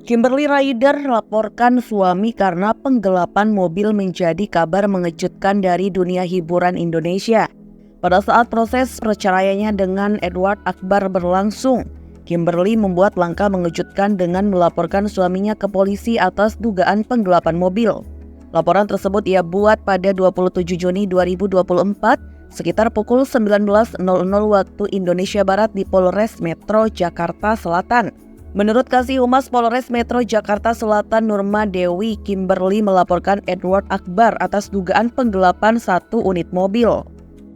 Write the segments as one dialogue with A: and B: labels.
A: Kimberly Ryder laporkan suami karena penggelapan mobil menjadi kabar mengejutkan dari dunia hiburan Indonesia. Pada saat proses perceraiannya dengan Edward Akbar berlangsung, Kimberly membuat langkah mengejutkan dengan melaporkan suaminya ke polisi atas dugaan penggelapan mobil. Laporan tersebut ia buat pada 27 Juni 2024 sekitar pukul 19.00 waktu Indonesia Barat di Polres Metro Jakarta Selatan. Menurut Kasih Humas Polres Metro Jakarta Selatan Nurma Dewi, Kimberly melaporkan Edward Akbar atas dugaan penggelapan satu unit mobil.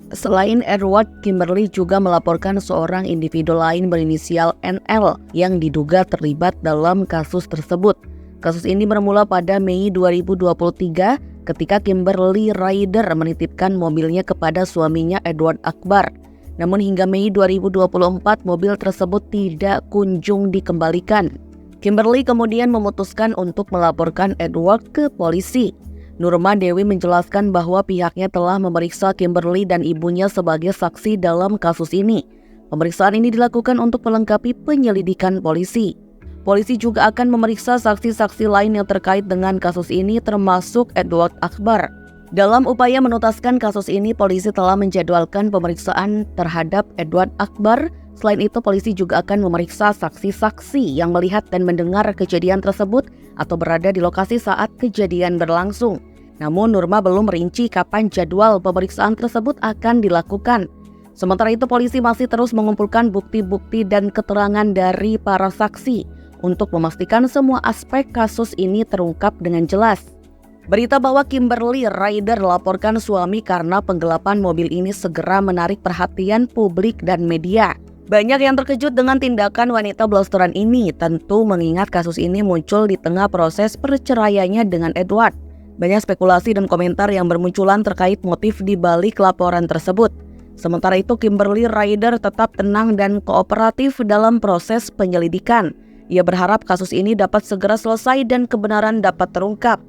A: Selain Edward, Kimberly juga melaporkan seorang individu lain berinisial NL yang diduga terlibat dalam kasus tersebut. Kasus ini bermula pada Mei 2023 ketika Kimberly Ryder menitipkan mobilnya kepada suaminya Edward Akbar. Namun hingga Mei 2024 mobil tersebut tidak kunjung dikembalikan. Kimberly kemudian memutuskan untuk melaporkan Edward ke polisi. Nurma Dewi menjelaskan bahwa pihaknya telah memeriksa Kimberly dan ibunya sebagai saksi dalam kasus ini. Pemeriksaan ini dilakukan untuk melengkapi penyelidikan polisi. Polisi juga akan memeriksa saksi-saksi lain yang terkait dengan kasus ini termasuk Edward Akbar. Dalam upaya menuntaskan kasus ini, polisi telah menjadwalkan pemeriksaan terhadap Edward Akbar. Selain itu, polisi juga akan memeriksa saksi-saksi yang melihat dan mendengar kejadian tersebut atau berada di lokasi saat kejadian berlangsung. Namun, Nurma belum merinci kapan jadwal pemeriksaan tersebut akan dilakukan. Sementara itu, polisi masih terus mengumpulkan bukti-bukti dan keterangan dari para saksi untuk memastikan semua aspek kasus ini terungkap dengan jelas. Berita bahwa Kimberly Ryder laporkan suami karena penggelapan mobil ini segera menarik perhatian publik dan media. Banyak yang terkejut dengan tindakan wanita blasteran ini, tentu mengingat kasus ini muncul di tengah proses perceraiannya dengan Edward. Banyak spekulasi dan komentar yang bermunculan terkait motif di balik laporan tersebut. Sementara itu, Kimberly Ryder tetap tenang dan kooperatif dalam proses penyelidikan. Ia berharap kasus ini dapat segera selesai dan kebenaran dapat terungkap.